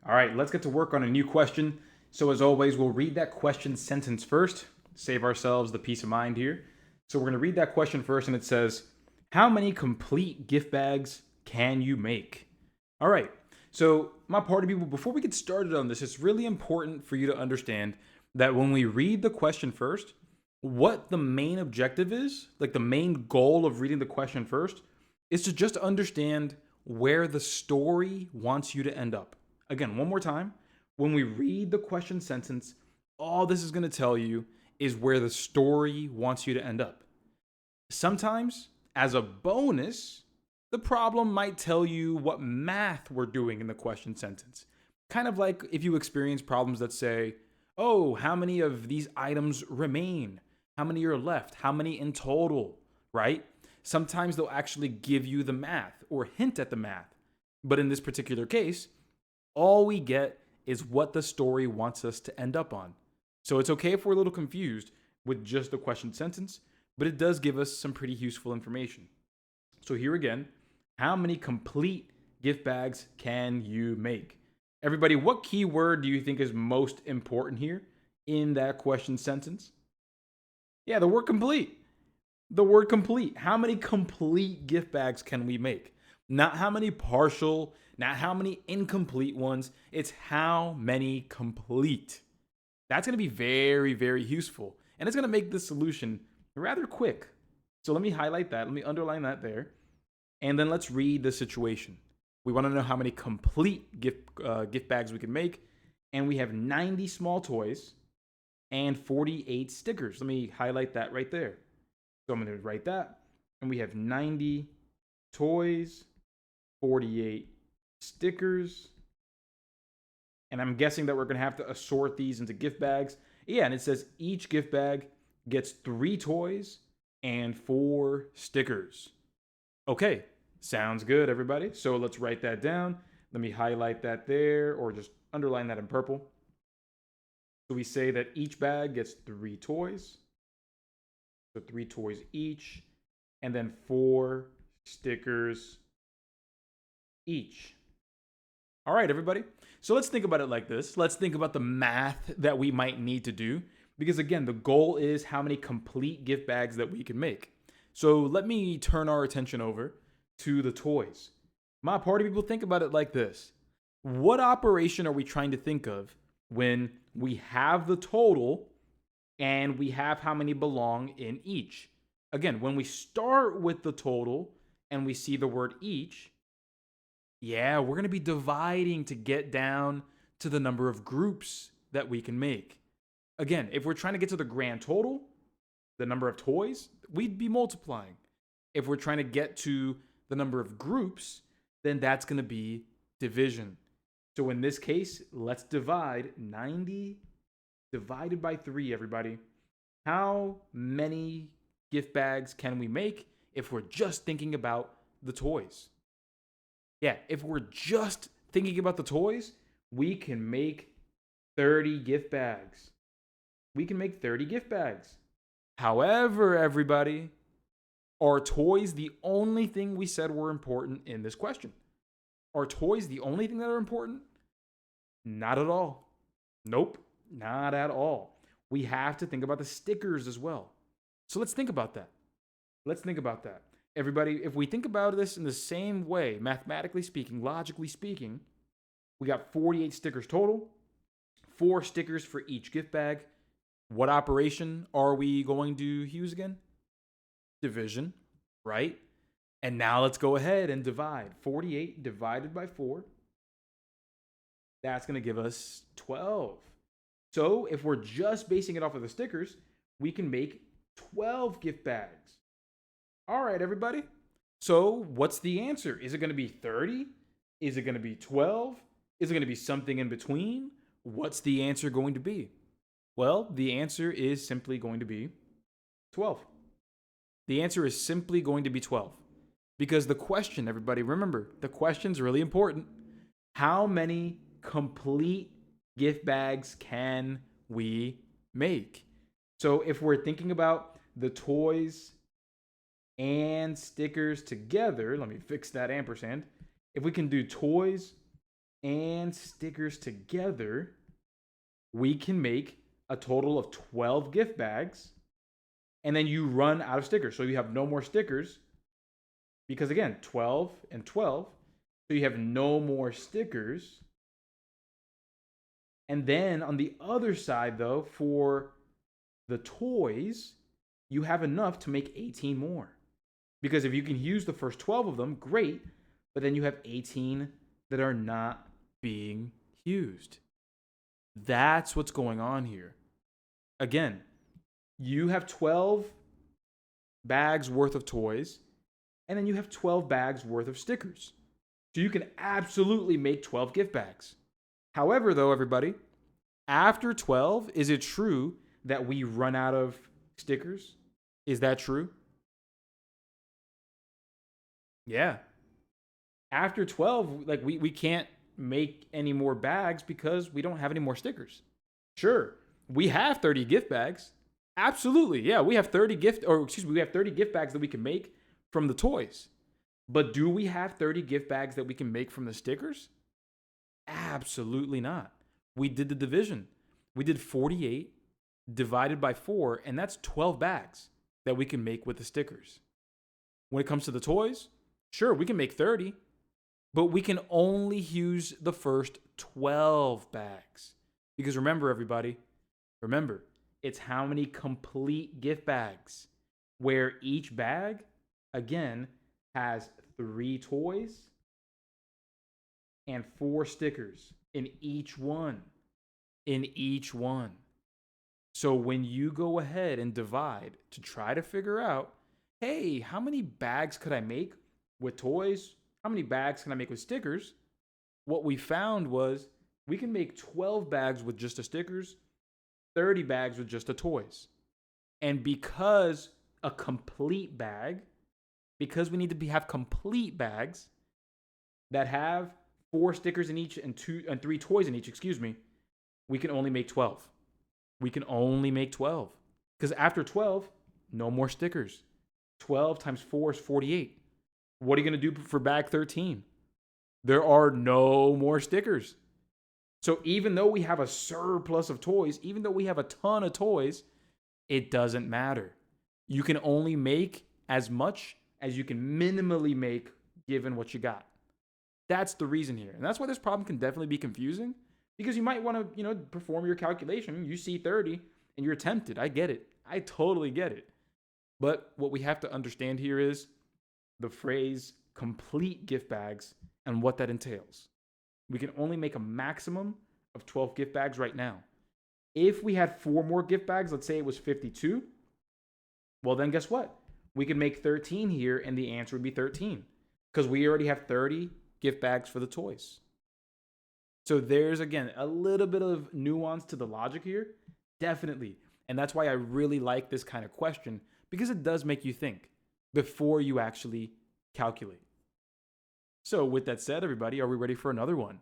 All right, let's get to work on a new question. So as always, we'll read that question sentence first, save ourselves the peace of mind here. So we're going to read that question first, and it says, how many complete gift bags can you make? All right, so my party people, before we get started on this, it's really important for you to understand that when we read the question first, what the main objective is, like the main goal of reading the question first, is to just understand where the story wants you to end up. Again, one more time. When we read the question sentence, all this is going to tell you is where the story wants you to end up. Sometimes, as a bonus, the problem might tell you what math we're doing in the question sentence. Kind of like if you experience problems that say, oh, how many of these items remain? How many are left? How many in total, right? Sometimes they'll actually give you the math or hint at the math. But in this particular case, all we get is what the story wants us to end up on. So it's okay if we're a little confused with just the question sentence, but it does give us some pretty useful information. So here again, how many complete gift bags can you make? Everybody, what keyword do you think is most important here in that question sentence? Yeah, the word complete. The word complete. How many complete gift bags can we make? Not how many partial, not how many incomplete ones. It's how many complete. That's going to be very, very useful. And it's going to make this solution rather quick. So let me highlight that. Let me underline that there. And then let's read the situation. We want to know how many complete gift bags we can make. And we have 90 small toys and 48 stickers. Let me highlight that right there. So I'm going to write that. And we have 90 toys, 48 stickers. And I'm guessing that we're going to have to assort these into gift bags. Yeah, and it says each gift bag gets 3 toys and 4 stickers. Okay, sounds good, everybody. So let's write that down. Let me highlight that there, or just underline that in purple. So we say that each bag gets 3 toys. So 3 toys each, and then 4 stickers each. All right, everybody. So let's think about it like this. Let's think about the math that we might need to do, because again, the goal is how many complete gift bags that we can make. So let me turn our attention over to the toys. My party people, think about it like this. What operation are we trying to think of when we have the total and we have how many belong in each? Again, when we start with the total and we see the word each, yeah, we're going to be dividing to get down to the number of groups that we can make. Again, if we're trying to get to the grand total, the number of toys, we'd be multiplying. If we're trying to get to the number of groups, then that's going to be division. So in this case, let's divide 90 divided by 3, everybody. How many gift bags can we make if we're just thinking about the toys? Yeah, if we're just thinking about the toys, we can make 30 gift bags. We can make 30 gift bags. However, everybody, are toys the only thing we said were important in this question? Are toys the only thing that are important? Not at all. Nope, not at all. We have to think about the stickers as well. So let's think about that. Let's think about that. Everybody, if we think about this in the same way, mathematically speaking, logically speaking, we got 48 stickers total, 4 stickers for each gift bag. What operation are we going to use again? Division, right? And now let's go ahead and divide. 48 divided by 4. That's going to give us 12. So if we're just basing it off of the stickers, we can make 12 gift bags. All right, everybody. So what's the answer? Is it going to be 30? Is it going to be 12? Is it going to be something in between? What's the answer going to be? Well, the answer is simply going to be 12. The answer is simply going to be 12. Because the question, everybody, remember, the question's really important. How many complete gift bags can we make? So if we're thinking about the toys and stickers together, let me fix that ampersand. If we can do toys and stickers together, we can make a total of 12 gift bags. And then you run out of stickers. So you have no more stickers. Because again, 12 and 12. So you have no more stickers. And then on the other side, though, for the toys, you have enough to make 18 more. Because if you can use the first 12 of them, great. But then you have 18 that are not being used. That's what's going on here. Again, you have 12 bags worth of toys, and then you have 12 bags worth of stickers. So you can absolutely make 12 gift bags. However, though, everybody, after 12, is it true that we run out of stickers? Is that true? Yeah. After 12, like we can't make any more bags because we don't have any more stickers. Sure, we have 30 gift bags. Absolutely. Yeah, we have 30 gift bags that we can make from the toys. But do we have 30 gift bags that we can make from the stickers? Absolutely not. We did the division. We did 48 divided by 4, and that's 12 bags that we can make with the stickers. When it comes to the toys, sure, we can make 30, but we can only use the first 12 bags. Because remember, everybody, it's how many complete gift bags, where each bag, again, has 3 toys and 4 stickers in each one. So when you go ahead and divide to try to figure out, hey, how many bags could I make with toys? How many bags can I make with stickers? What we found was we can make 12 bags with just the stickers, 30 bags with just the toys. And because we need to have complete bags that have 4 stickers in each and 3 toys in each, we can only make 12. Because after 12, no more stickers. 12 times 4 is 48. What are you going to do for bag 13? There are no more stickers. So even though we have a surplus of toys, even though we have a ton of toys, it doesn't matter. You can only make as much as you can minimally make given what you got. That's the reason here. And that's why this problem can definitely be confusing, because you might want to, perform your calculation. You see 30 and you're tempted. I get it. I totally get it. But what we have to understand here is the phrase complete gift bags and what that entails. We can only make a maximum of 12 gift bags right now. If we had 4 more gift bags, let's say it was 52, well, then guess what? We could make 13 here, and the answer would be 13, because we already have 30 gift bags for the toys. So there's, again, a little bit of nuance to the logic here, definitely. And that's why I really like this kind of question, because it does make you think before you actually calculate. So with that said, everybody, are we ready for another one?